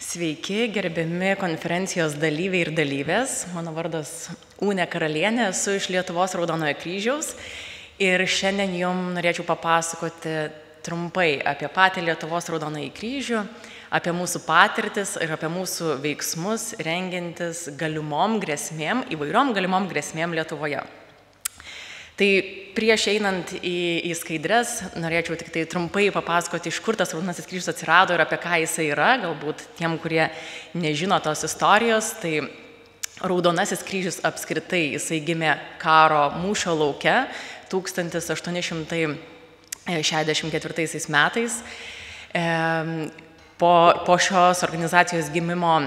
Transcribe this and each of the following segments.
Sveiki, gerbiami konferencijos dalyviai ir dalyvės. Mano vardas Unė Karalienė, esu iš Lietuvos Raudonojo kryžiaus ir šiandien jums norėčiau papasakoti trumpai apie patį Lietuvos Raudonąjį kryžių, apie mūsų patirtis ir apie mūsų veiksmus rengiantis galimom grėsmėm, įvairiom galimom grėsmėm Lietuvoje. Tai prieš einant į skaidres, norėčiau tik tai trumpai papasakoti, iš kur tas Raudonasis kryžius atsirado ir apie ką jisai yra, galbūt tiem, kurie nežino tos istorijos. Tai Raudonasis kryžius apskritai jisai gimė karo mūšio lauke 1864 metais. Po šios organizacijos gimimo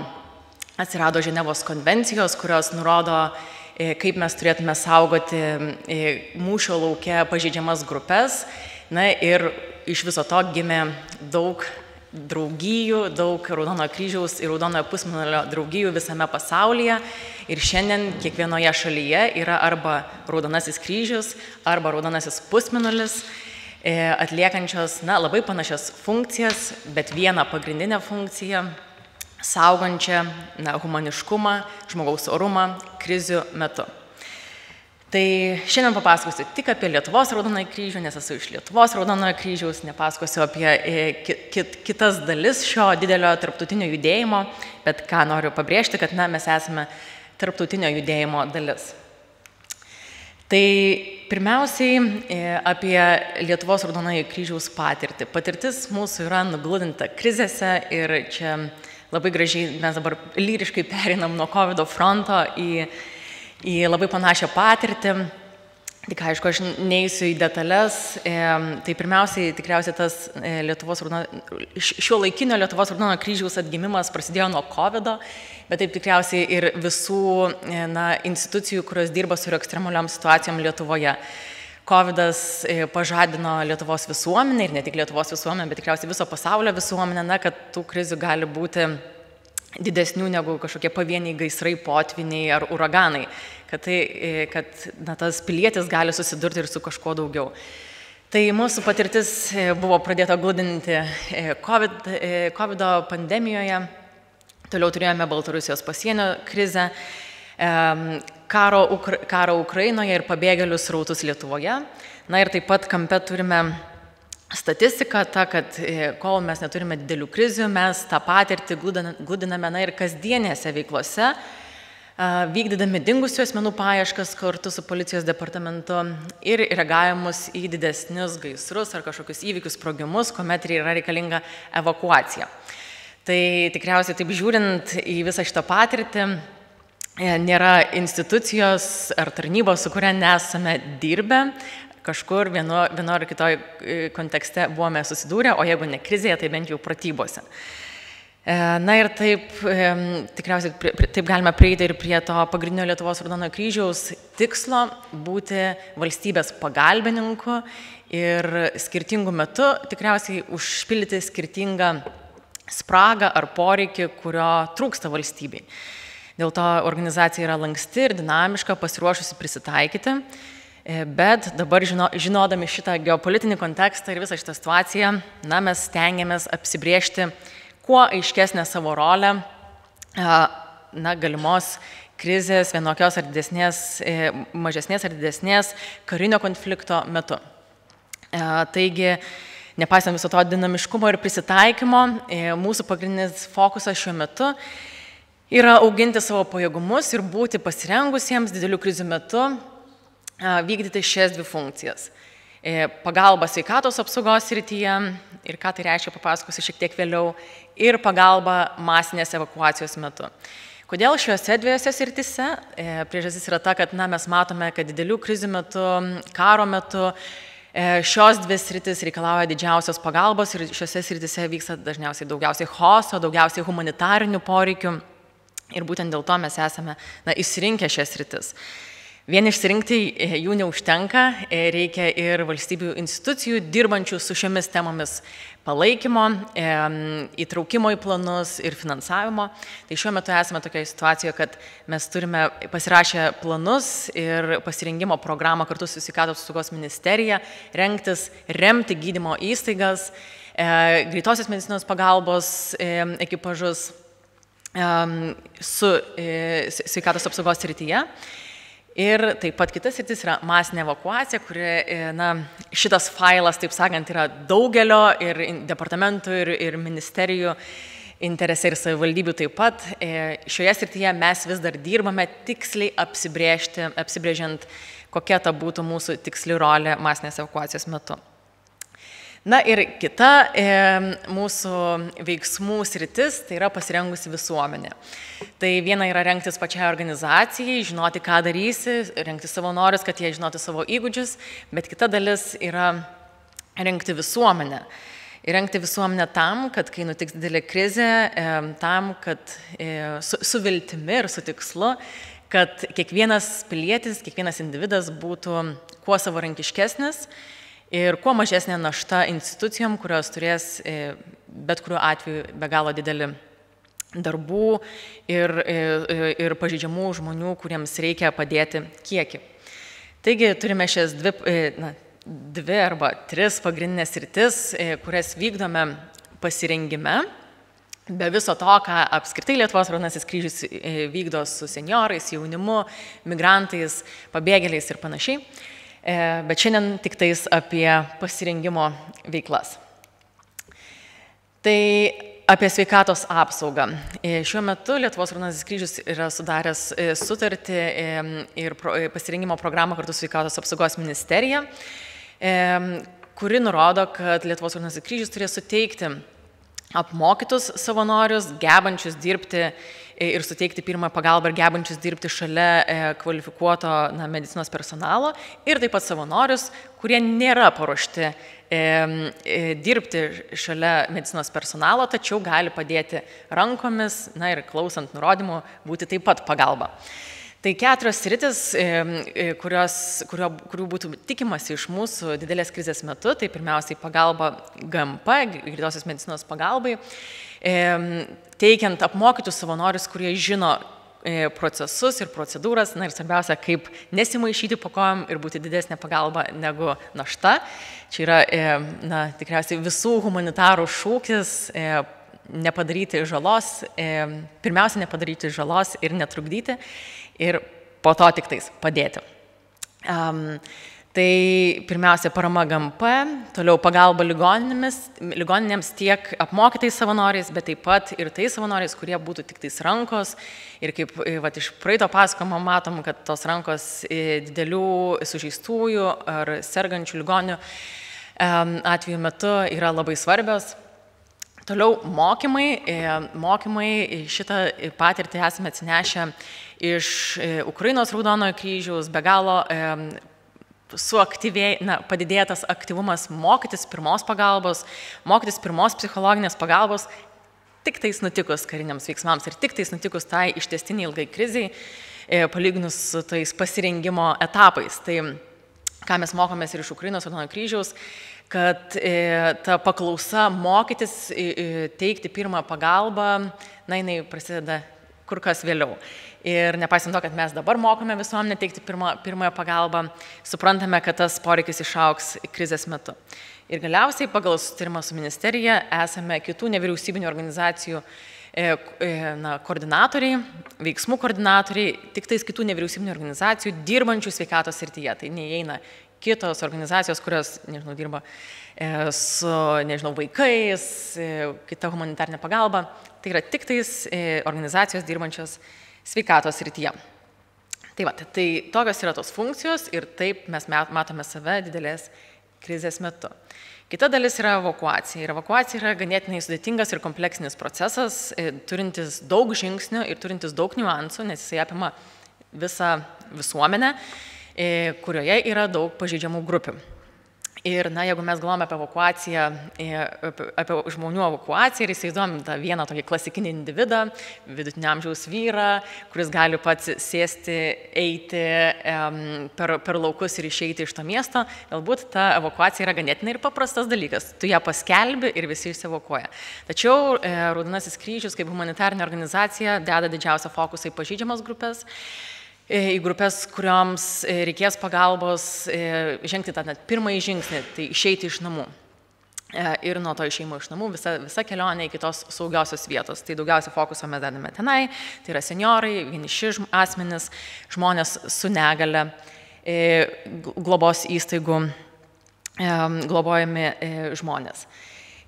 atsirado Ženevos konvencijos, kurios nurodo, kaip mes turėtume saugoti mūšio lauke pažeidžiamas grupės. Na ir iš viso to gimė daug draugijų, daug Raudonojo kryžiaus ir Raudonojo pusmėnulio draugijų visame pasaulyje. Ir šiandien kiekvienoje šalyje yra arba Raudonasis kryžius, arba Raudonasis pusmėnulis, atliekančios labai panašias funkcijas, bet vieną pagrindinę funkciją – saugančią humaniškumą, žmogaus orumą krizių metu. Tai šiandien papasakosiu tik apie Lietuvos Raudonąjį kryžių, nes esu iš Lietuvos Raudonojo kryžiaus, nepasakosiu apie kitas dalis šio didelio tarptautinio judėjimo, bet ką noriu pabrėžti, kad mes esame tarptautinio judėjimo dalis. Tai pirmiausiai apie Lietuvos Raudonojo kryžiaus patirtį. Patirtis mūsų yra nugludinta krizėse ir čia labai gražiai mes dabar lyriškai pereinam nuo COVID fronto į labai panašią patirtį. Tik aišku, aš neįsiu į detalės. Tai pirmiausiai tikriausiai tas šiuolaikinio Lietuvos Raudonojo kryžiaus atgimimas prasidėjo nuo COVID, bet taip tikriausiai ir visų institucijų, kurios dirba su ekstremaliom situacijom Lietuvoje. COVID'as pažadino Lietuvos visuomenę ir ne tik Lietuvos visuomenę, bet tikriausiai viso pasaulio visuomenę, kad tų krizių gali būti didesnių negu kažkokie pavieniai gaisrai, potviniai ar uraganai, kad tas pilietis gali susidurti ir su kažkuo daugiau. Tai mūsų patirtis buvo pradėta gludinti COVID pandemijoje, toliau turėjome Baltarusijos pasienio krizę, karo Ukrainoje ir pabėgėlių srautus Lietuvoje. Na ir taip pat kampe turime statistiką, kad kol mes neturime didelių krizių, mes tą patirtį gludiname ir kasdienėse veiklose, vykdydami dingusių asmenų paieškas kartu su policijos departamentu ir reagavimus į didesnius gaisrus ar kažkokius įvykius, sprogimus, kuomet yra reikalinga evakuacija. Tai tikriausiai taip žiūrint į visą šitą patirtį, nėra institucijos ar tarnybos, su kuria nesame dirbę, kažkur vieno ar kitoj kontekste buvome susidūrę, o jeigu ne krizėje, tai bent jau pratybose. Na ir taip, tikriausiai taip galime prieiti ir prie to pagrindinio Lietuvos Raudonojo kryžiaus tikslo būti valstybės pagalbininku ir skirtingų metų tikriausiai užpildyti skirtingą spragą ar poreikį, kurio trūksta valstybei. Dėl to organizacija yra lanksti ir dinamiška, pasiruošusi prisitaikyti, bet dabar žinodami šitą geopolitinį kontekstą ir visą šitą situaciją, mes stengiamės apsibriežti kuo aiškesnę savo rolę galimos krizės, vienokios ar didesnės, mažesnės ar didesnės karinio konflikto metu. Taigi, nepaisant viso to dinamiškumo ir prisitaikymo, mūsų pagrindinis fokusas šiuo metu yra auginti savo pajėgumus ir būti pasirengusiems didelių krizių metu vykdyti šias dvi funkcijas. Pagalba sveikatos apsaugos srityje ir ką tai reiškia, papasakosiu šiek tiek vėliau, ir pagalba masinės evakuacijos metu. Kodėl šiuose dviejose srityse? Priežastis yra ta, kad mes matome, kad didelių krizių metu, karo metu šios dvi sritis reikalauja didžiausios pagalbos ir šiuose srityse vyksta dažniausiai daugiausiai chaoso, daugiausiai humanitarinių poreikių. Ir būtent dėl to mes esame išsirinkę šias sritis. Vien išsirinkti jų neužtenka, reikia ir valstybių institucijų dirbančių su šiomis temomis palaikymo, įtraukimo į planus ir finansavimo. Tai šiuo metu esame tokioje situacijoje, kad mes turime pasirašę planus ir pasirengimo programą kartu su Sveikatos apsaugos ministerija, rengtis, remti gydymo įstaigas, greitosios medicinos pagalbos ekipažus, su sveikatos apsaugos srityje. Ir taip pat kitas sritis yra masinė evakuacija, kuri, šitas failas, taip sakant, yra daugelio ir departamentų, ir ministerijų interese ir savivaldybių taip pat. Šioje srityje mes vis dar dirbame tiksliai apsibrėžiant, kokia ta būtų mūsų tiksli rolė masinės evakuacijos metu. Na ir kita mūsų veiksmų sritis, tai yra pasirengusi visuomenė. Tai viena yra rengtis pačiai organizacijai, žinoti, ką darysi, rengti savanorius, kad jie žinotų savo įgūdžius, bet kita dalis yra rengti visuomenę. Įrengti visuomenę tam, kad kai nutiks didelė krizė, tam, kad su viltimi ir su tikslu, kad kiekvienas pilietis, kiekvienas individas būtų kuo savarankiškesnis ir kuo mažesnė našta institucijom, kurios turės bet kuriuo atveju be galo didelį darbų ir pažeidžiamų žmonių, kuriems reikia padėti kiekį. Taigi turime šias dvi arba tris pagrindinės sritis, kurias vykdome pasirengime. Be viso to, ką apskritai Lietuvos Raudonasis kryžius vykdo su senjorais, jaunimu, migrantais, pabėgėliais ir panašiai. Bet šiandien tik tais apie pasirengimo veiklas. Tai apie sveikatos apsaugą. Šiuo metu Lietuvos Raudonasis kryžius yra sudaręs sutartį ir pasirengimo programą kartu su sveikatos apsaugos ministerija, kuri nurodo, kad Lietuvos Raudonasis kryžius turės suteikti apmokytus savanorius, gebančius dirbti ir suteikti pirmą pagalbą ir gebančius dirbti šalia kvalifikuoto medicinos personalo ir taip pat savanorius, kurie nėra paruošti dirbti šalia medicinos personalo, tačiau gali padėti rankomis, ir klausant nurodymų, būti taip pat pagalba. Tai 4 sritis, kurių būtų tikimasi iš mūsų didelės krizės metu, tai pirmiausiai pagalba GMP, greitosios medicinos pagalbai, teikiant apmokytus savanorius, kurie žino procesus ir procedūras, ir svarbiausia, kaip nesimaišyti po kojom ir būti didesnė pagalba negu našta. Čia yra tikriausiai visų humanitarų šūkis nepadaryti žalos, pirmiausia nepadaryti žalos ir netrukdyti ir po to tik tais padėti. Tai pirmiausia parama GMP, toliau pagalba ligoninėms tiek apmokytais savanoriais, bet taip pat ir tais savanoriais, kurie būtų tik tais rankos. Ir kaip iš praeito pasakojimo matom, kad tos rankos didelių sužeistųjų ar sergančių ligonių atveju metu yra labai svarbios. Toliau mokymai šitą patirtį esame atsinešę iš Ukrainos Raudonojo kryžiaus, be galo padidėtas aktyvumas mokytis pirmos pagalbos, mokytis pirmos psichologinės pagalbos, tik tais nutikus kariniams veiksmams ir tik tais nutikus tai ištęstiniai ilgai kriziai, palyginus su tais pasirengimo etapais. Tai ką mes mokomės ir iš Ukrainos Raudonojo kryžiaus, kad ta paklausa mokytis teikti pirmą pagalbą, jinai prasideda kur kas vėliau. Ir nepaisant to, kad mes dabar mokome visuomenę teikti pirmąją pagalbą, suprantame, kad tas poreikis išaugs krizės metu. Ir galiausiai pagal susitarimą su ministerija esame kitų nevyriausybinių organizacijų koordinatoriai, veiksmų koordinatoriai, tik tais kitų nevyriausybinių organizacijų dirbančių sveikatos srityje. Tai neįeina kitos organizacijos, kurios, dirba su, vaikais, kita humanitarinė pagalba. Tai yra tik tais organizacijos dirbančios sveikatos srityje. Tai tokios yra tos funkcijos ir taip mes matome save didelės krizės metu. Kita dalis yra evakuacija. Ir evakuacija yra ganėtinai sudėtingas ir kompleksinis procesas, turintis daug žingsnių ir turintis daug niuansų, nes jisai apima visą visuomenę, kurioje yra daug pažeidžiamų grupių. Ir, jeigu mes galvojame apie evakuaciją, apie žmonių evakuaciją ir įsivaizduojam tą vieną tokį klasikinį individą, vidutinio amžiaus vyrą, kuris gali pats sėsti, eiti per laukus ir išeiti iš to miesto, galbūt ta evakuacija yra ganėtinai ir paprastas dalykas. Tu ją paskelbi ir visi išsievakuoja. Tačiau Raudonasis kryžius kaip humanitarinė organizacija deda didžiausią fokusą į pažeidžiamas grupės, į grupės, kurioms reikės pagalbos žengti tą net pirmąjį žingsnį, tai išeiti iš namų. ir nuo to išėjimo iš namų visa kelionė iki tos saugiosios vietos. Tai daugiausia fokuso mes dedame tenai, tai yra senjorai, vieniši asmenys, žmonės su negale, globos įstaigų globojami žmonės.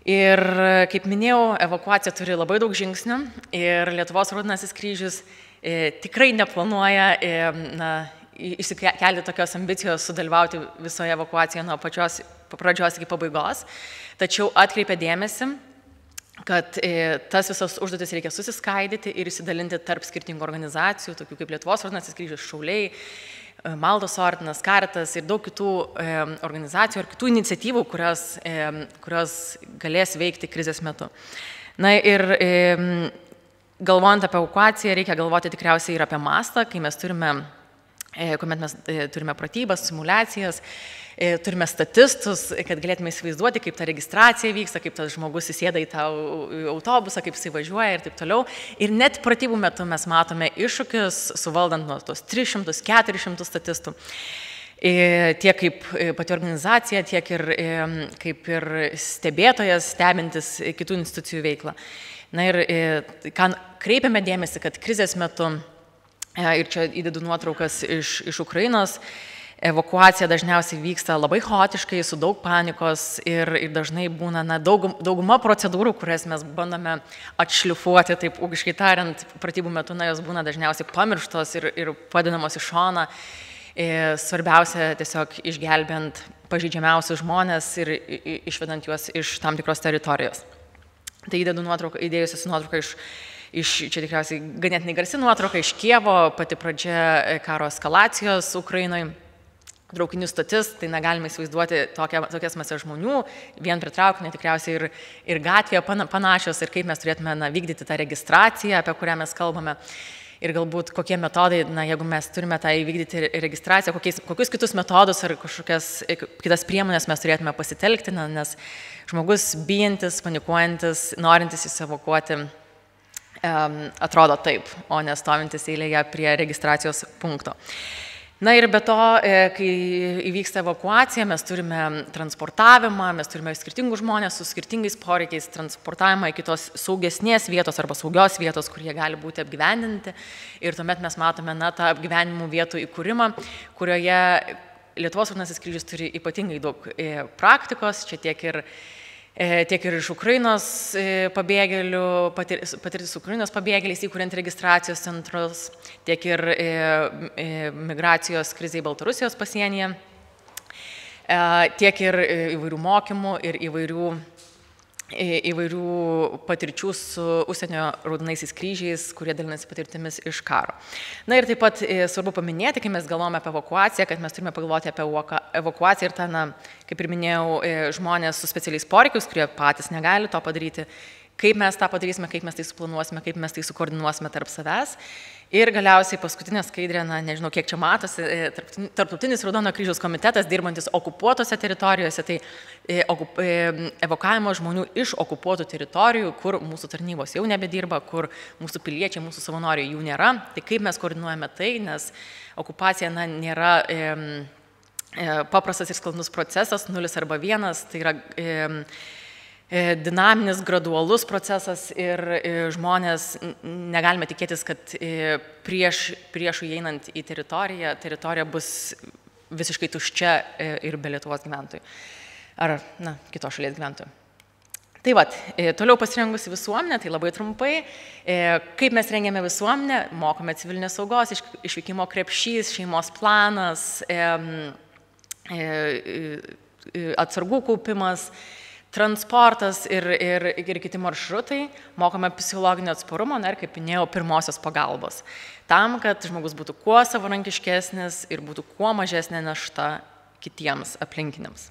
Ir kaip minėjau, evakuacija turi labai daug žingsnių ir Lietuvos Raudonasis Kryžius tikrai neplanuoja išsikelti tokios ambicijos sudalyvauti visoje evakuacijoje nuo pačios pradžios iki pabaigos, tačiau atkreipia dėmesį, kad tas visas užduotis reikia susiskaidyti ir įsidalinti tarp skirtingų organizacijų, tokių kaip Lietuvos Raudonasis Kryžius, Šauliai, Maldos ordinas, Caritas ir daug kitų organizacijų ar kitų iniciatyvų, kurios galės veikti krizės metu. Na ir galvojant apie evakuaciją, reikia galvoti tikriausiai ir apie mastą, kai mes turime, kuomet mes turime pratybas, simulacijas, turime statistus, kad galėtume įsivaizduoti, kaip ta registracija vyksta, kaip tas žmogus įsėda į tą autobusą, kaip jisai važiuoja ir taip toliau. Ir net pratybų metu mes matome iššūkius, suvaldant nuo tos 300-400 statistų. Tiek kaip pati organizacija, tiek ir kaip ir stebėtojas, stebintis kitų institucijų veiklą. Na ir ką kreipiame dėmesį, kad krizės metu, ir čia įdedu nuotraukas iš Ukrainos, evakuacija dažniausiai vyksta labai chaotiškai, su daug panikos ir dažnai būna dauguma procedūrų, kurias mes bandome atšlifuoti, taip ūkiškai tariant, pratybų metu, jos būna dažniausiai pamirštos ir padedamos į šoną. Svarbiausia tiesiog išgelbėjant pažeidžiamiausius žmonės ir išvedant juos iš tam tikros teritorijos. Tai įdėjusios nuotrauką čia tikriausiai ganėtinai garsi nuotrauka iš Kijevo, pati pradžia karo eskalacijos Ukrainoje. Traukinių stotis, tai negalime įsivaizduoti tokias masės žmonių, vien prie traukinio tikriausiai ir gatvėje panašios, ir kaip mes turėtume vykdyti tą registraciją, apie kurią mes kalbame, ir galbūt kokie metodai, jeigu mes turime tą įvykdyti registraciją, kokius kitus metodus ar kažkokias kitas priemonės mes turėtume pasitelkti, nes žmogus bijantis, panikuojantis, norintis įsievakuoti, atrodo taip, o nestovintis eilėje prie registracijos punkto. Na ir be to, kai įvyksta evakuacija, mes turime transportavimą, mes turime skirtingus žmonės su skirtingais poreikiais, transportavimą iki tos saugesnės vietos arba saugios vietos, kur jie gali būti apgyvendinti. Ir tuomet mes matome tą apgyvendinimų vietų įkūrimą, kurioje Lietuvos Raudonasis Kryžius turi ypatingai daug praktikos, čia tiek ir iš Ukrainos pabėgėlių, patirti su Ukrainos pabėgėliais įkuriant registracijos centrus, tiek ir migracijos krizei Baltarusijos pasienyje, tiek ir įvairių mokymų ir įvairių patirčių su užsienio Raudonaisiais Kryžiais, kurie dalinasi patirtimis iš karo. Na ir taip pat svarbu paminėti, kai mes galvojame apie evakuaciją, kad mes turime pagalvoti apie evakuaciją ir tą, kaip ir minėjau, žmonės su specialiais poreikiais, kurie patys negali to padaryti, kaip mes tą padarysime, kaip mes tai suplanuosime, kaip mes tai sukoordinuosime tarp savęs. Ir galiausiai paskutinė skaidrė, nežinau, kiek čia matosi, Tarptautinis Raudonojo Kryžiaus komitetas, dirbantis okupuotose teritorijose, tai evakavimo žmonių iš okupuotų teritorijų, kur mūsų tarnybos jau nebedirba, kur mūsų piliečiai, mūsų savanoriai jų nėra. Tai kaip mes koordinuojame tai, nes okupacija nėra paprastas ir sklandus procesas, 0 arba 1, tai yra dinaminis, gradualus procesas ir žmonės negalime tikėtis, kad priešų įeinant į teritorija bus visiškai tuščia ir be Lietuvos gyventojų ar kitos šalies gyventojų. Tai toliau pasirengusi visuomenė, tai labai trumpai, kaip mes rengiame visuomenę, mokome civilinės saugos, išvykimo krepšys, šeimos planas, atsargų kaupimas, transportas ir kiti maršrutai, mokome psichologinio atsparumo, ir kaip minėjau, pirmosios pagalbos. Tam, kad žmogus būtų kuo savarankiškesnis ir būtų kuo mažesnė našta kitiems aplinkiniams.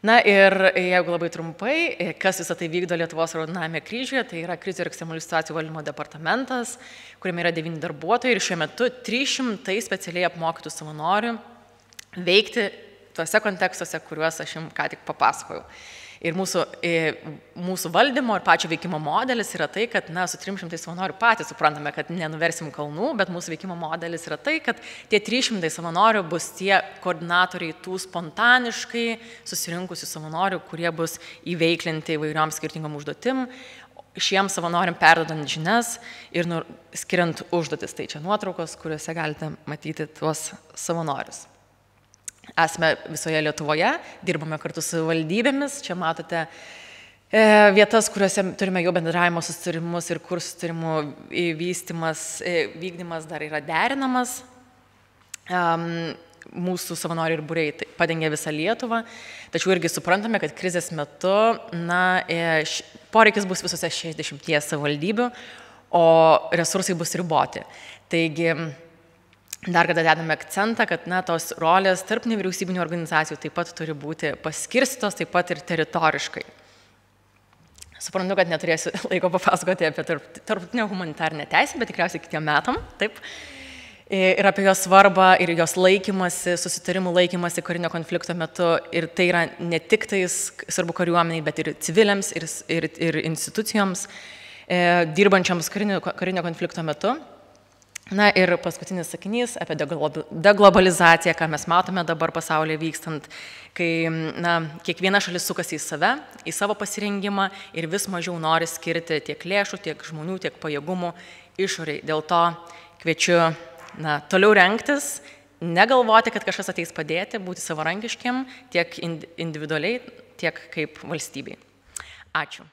Na ir jeigu labai trumpai, kas visą tai vykdo Lietuvos Raudonajame Kryžiuje, tai yra krizių ir ekstremalių situacijų valdymo departamentas, kuriame yra 9 darbuotojai ir šiuo metu 300 specialiai apmokytų savanorių veikti tuose kontekstuose, kuriuos aš jums ką tik papasakojau. Ir mūsų valdymo ir pačio veikimo modelis yra tai, kad su 300 savanorių patys suprantame, kad nenuversim kalnų, bet mūsų veikimo modelis yra tai, kad tie 300 savanorių bus tie koordinatoriai tų spontaniškai susirinkusių savanorių, kurie bus įveiklinti įvairiom skirtingom užduotim, šiems savanoriam perdodant žinias ir skiriant užduotis. Tai čia nuotraukos, kuriuose galite matyti tuos savanorius. Esame visoje Lietuvoje, dirbame kartu su valdybėmis, čia matote vietas, kuriuose turime jau bendravimo susitarimus ir kur susitarimų vykdymas dar yra derinamas. Mūsų savanoriai ir būriai padengia visą Lietuvą, tačiau irgi suprantame, kad krizės metu poreikis bus visose 60 savivaldybių, o resursai bus riboti. Taigi, dar kada dedame akcentą, kad tos rolės tarp nevyriausybinių organizacijų taip pat turi būti paskirstytos, taip pat ir teritoriškai. Suprantu, kad neturėsiu laiko papasakoti apie tarptautinę humanitarinę teisę, bet tikriausiai kitiem metam, taip. Ir apie jos svarbą ir jos laikymasi, susitarimų laikymasi karinio konflikto metu. Ir tai yra ne tik tais svarbu kariuomeniai, bet ir civiliams, ir institucijoms, dirbančiams karinio konflikto metu. Ir paskutinis sakinys apie deglobalizaciją, ką mes matome dabar pasaulyje vykstant, kai kiekviena šalis sukasi į save, į savo pasirengimą ir vis mažiau nori skirti tiek lėšų, tiek žmonių, tiek pajėgumų išoriai. Dėl to kviečiu toliau rengtis, negalvoti, kad kažkas ateis padėti, būti savarankiškiam tiek individualiai, tiek kaip valstybei. Ačiū.